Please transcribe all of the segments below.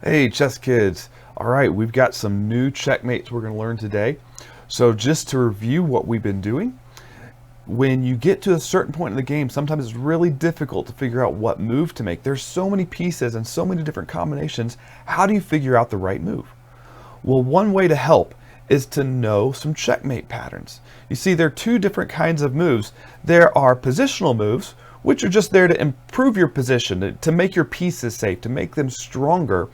Hey, chess kids. All right, we've got some new checkmates we're going to learn today. So just to review what we've been doing, when you get to a certain point in the game, sometimes it's really difficult to figure out what move to make. There's so many pieces and so many different combinations. How do you figure out the right move? Well, one way to help is to know some checkmate patterns. You see, there are two different kinds of moves. There are positional moves, which are just there to improve your position, to make your pieces safe, to make them stronger.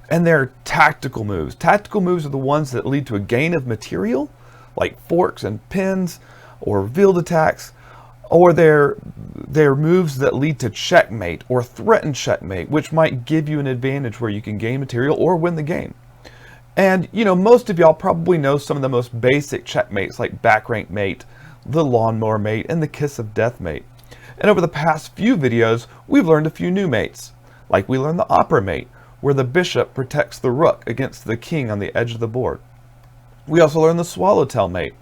And there are tactical moves. Tactical moves are the ones that lead to a gain of material, like forks and pins, or revealed attacks, or they're moves that lead to checkmate or threaten checkmate, which might give you an advantage where you can gain material or win the game. And, you know, most of y'all probably know some of the most basic checkmates like back rank mate, the lawnmower mate, and the kiss of death mate. And over the past few videos, we've learned a few new mates. Like we learned the opera mate, where the bishop protects the rook against the king on the edge of the board. We also learned the swallowtail mate,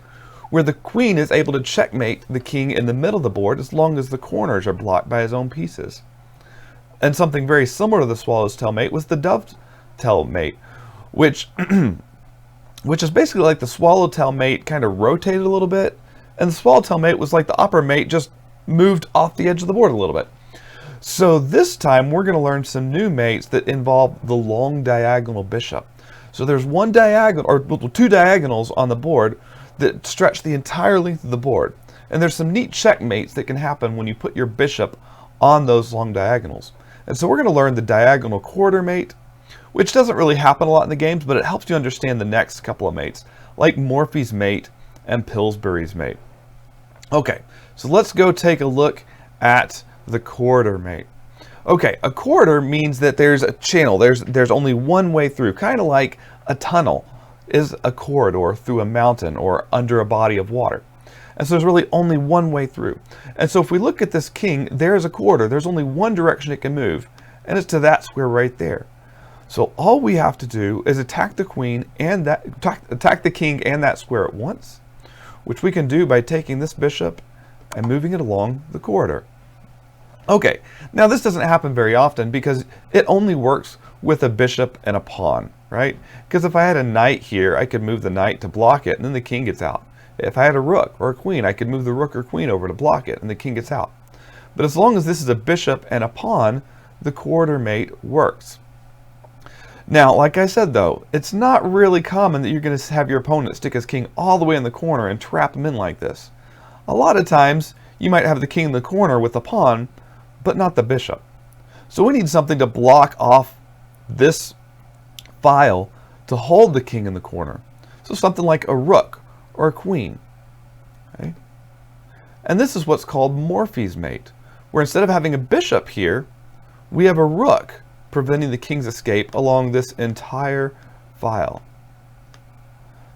where the queen is able to checkmate the king in the middle of the board as long as the corners are blocked by his own pieces. And something very similar to the swallowtail mate was the dovetail mate, which is basically like the swallowtail mate kind of rotated a little bit, and the swallowtail mate was like the opera mate just moved off the edge of the board a little bit. So this time we're going to learn some new mates that involve the long diagonal bishop. So there's one diagonal, or two diagonals on the board that stretch the entire length of the board. And there's some neat checkmates that can happen when you put your bishop on those long diagonals. And so we're going to learn the Diagnoal Corridor Mate, which doesn't really happen a lot in the games, but it helps you understand the next couple of mates, like Morphy's mate and Pillsbury's mate. Okay, so let's go take a look at the corridor mate. Okay, a corridor means that there's a channel. There's only one way through, kind of like a tunnel is a corridor through a mountain or under a body of water. And so there's really only one way through. And so if we look at this king, there's a corridor. There's only one direction it can move, and it's to that square right there. So all we have to do is attack the queen and attack the king and that square at once, which we can do by taking this bishop and moving it along the corridor. Okay, now this doesn't happen very often because it only works with a bishop and a pawn, right? Because if I had a knight here, I could move the knight to block it and then the king gets out. If I had a rook or a queen, I could move the rook or queen over to block it and the king gets out. But as long as this is a bishop and a pawn, the corridor mate works. Now, like I said though, it's not really common that you're going to have your opponent stick his king all the way in the corner and trap him in like this. A lot of times, you might have the king in the corner with the pawn, but not the bishop. So we need something to block off this file to hold the king in the corner. So something like a rook or a queen. Okay? And this is what's called Morphy's mate, where instead of having a bishop here, we have a rook preventing the king's escape along this entire file.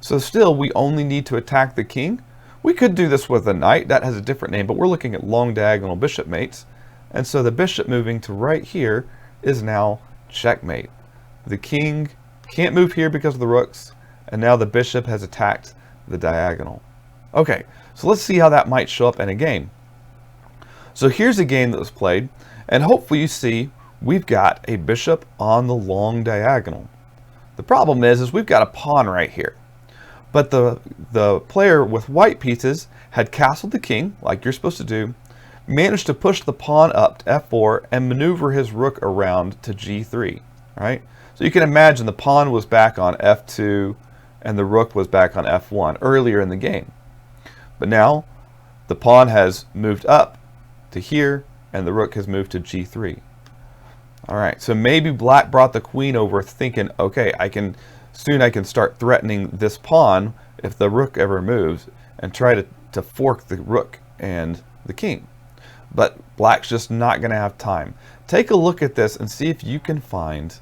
So still, we only need to attack the king. We could do this with a knight, that has a different name, but we're looking at long diagonal bishop mates. And so the bishop moving to right here is now checkmate. The king can't move here because of the rooks, and now the bishop has attacked the diagonal. Okay, so let's see how that might show up in a game. So here's a game that was played, and hopefully you see we've got a bishop on the long diagonal. The problem is we've got a pawn right here. But the player with white pieces had castled the king, like you're supposed to do, managed to push the pawn up to f4 and maneuver his rook around to g3, right? So you can imagine the pawn was back on f2 and the rook was back on f1 earlier in the game. But now the pawn has moved up to here and the rook has moved to g3. All right, so maybe black brought the queen over thinking, okay, I can start threatening this pawn if the rook ever moves and try to fork the rook and the king. But black's just not going to have time. Take a look at this and see if you can find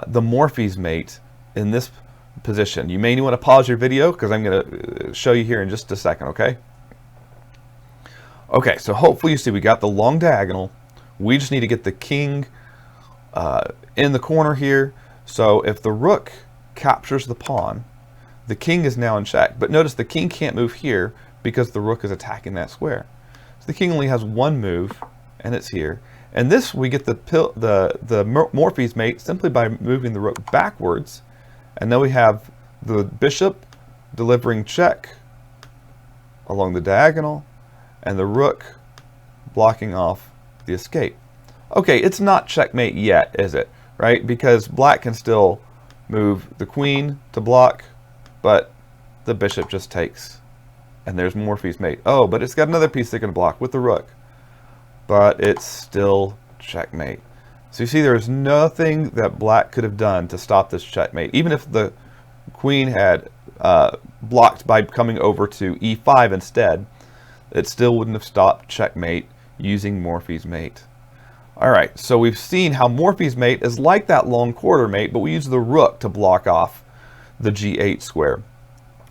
the Morphy's mate in this position. You may want to pause your video because I'm going to show you here in just a second, okay? Okay, so hopefully you see we got the long diagonal. We just need to get the king in the corner here. So if the rook captures the pawn, the king is now in check. But notice the king can't move here because the rook is attacking that square. So the king only has one move, and it's here. And this, we get the Morphy's mate simply by moving the rook backwards. And then we have the bishop delivering check along the diagonal, and the rook blocking off the escape. Okay, it's not checkmate yet, is it? Right? Because black can still move the queen to block, but the bishop just takes. And there's Morphy's mate. Oh, but it's got another piece that can block with the rook. But it's still checkmate. So you see, there's nothing that black could have done to stop this checkmate. Even if the queen had blocked by coming over to e5 instead, it still wouldn't have stopped checkmate using Morphy's mate. Alright, so we've seen how Morphy's mate is like that long corridor mate, but we use the rook to block off the g8 square.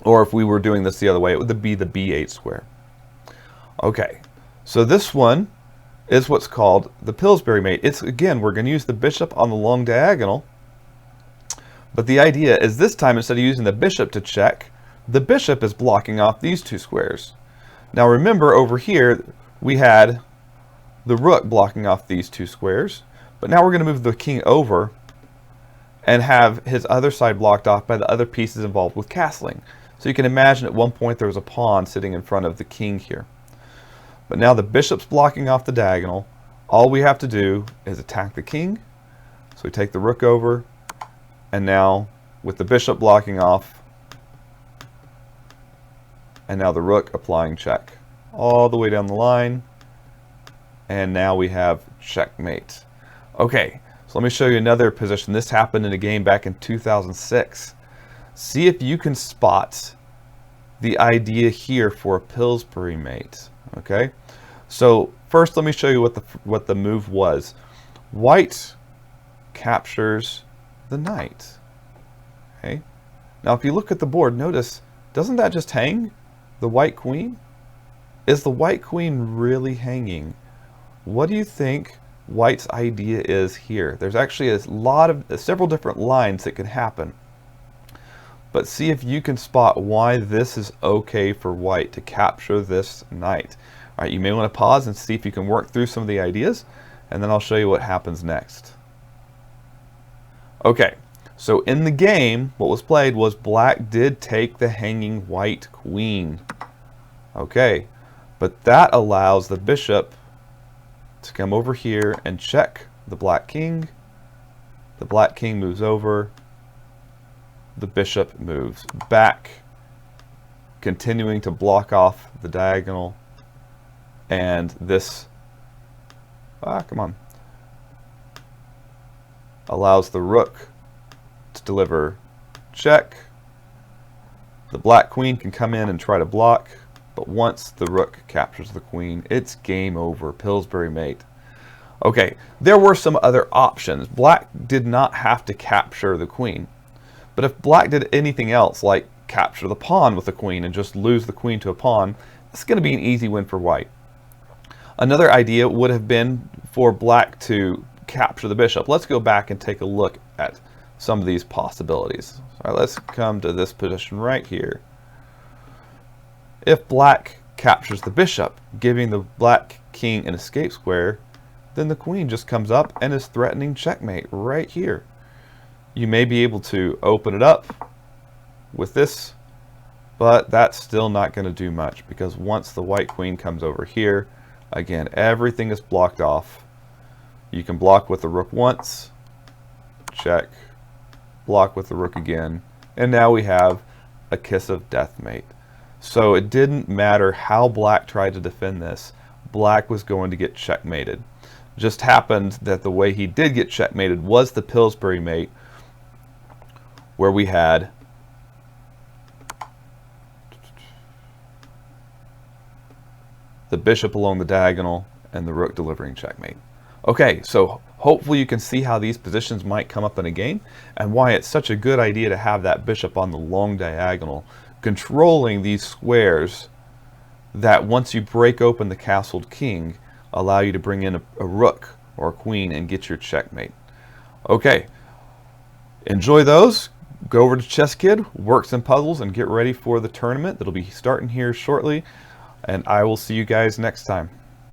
Or if we were doing this the other way, it would be the b8 square. Okay, so this one is what's called the Pillsbury mate. It's, again, we're going to use the bishop on the long diagonal. But the idea is this time, instead of using the bishop to check, the bishop is blocking off these two squares. Now remember, over here, we had the rook blocking off these two squares. But now we're going to move the king over and have his other side blocked off by the other pieces involved with castling. So you can imagine at one point there was a pawn sitting in front of the king here. But now the bishop's blocking off the diagonal. All we have to do is attack the king. So we take the rook over, and now with the bishop blocking off, and now the rook applying check all the way down the line, and now we have checkmate. Okay, so let me show you another position. This happened in a game back in 2006. See if you can spot the idea here for a Pillsbury mate. Okay, so first let me show you what the move was. White captures the knight. Okay, now if you look at the board, notice, doesn't that just hang the white queen? Is the white queen really hanging? What do you think white's idea is here? There's actually several different lines that can happen. But see if you can spot why this is okay for white to capture this knight. All right, you may want to pause and see if you can work through some of the ideas, and then I'll show you what happens next. Okay, so in the game, what was played was black did take the hanging white queen. Okay, but that allows the bishop to come over here and check the black king. The black king moves over. The bishop moves back, continuing to block off the diagonal, and this allows the rook to deliver check. The black queen can come in and try to block, but once the rook captures the queen, it's game over. Pillsbury mate. Okay, there were some other options. Black did not have to capture the queen. But if black did anything else, like capture the pawn with the queen and just lose the queen to a pawn, it's going to be an easy win for white. Another idea would have been for black to capture the bishop. Let's go back and take a look at some of these possibilities. All right, let's come to this position right here. If black captures the bishop, giving the black king an escape square, then the queen just comes up and is threatening checkmate right here. You may be able to open it up with this, but that's still not going to do much, because once the white queen comes over here, again, everything is blocked off. You can block with the rook once, check, block with the rook again, and now we have a kiss of death mate. So it didn't matter how black tried to defend this, black was going to get checkmated. Just happened that the way he did get checkmated was the Pillsbury mate, where we had the bishop along the diagonal and the rook delivering checkmate. Okay, so hopefully you can see how these positions might come up in a game and why it's such a good idea to have that bishop on the long diagonal, controlling these squares that once you break open the castled king, allow you to bring in a rook or a queen and get your checkmate. Okay, enjoy those. Go over to Chess Kid, work some puzzles, and get ready for the tournament that'll be starting here shortly. And I will see you guys next time.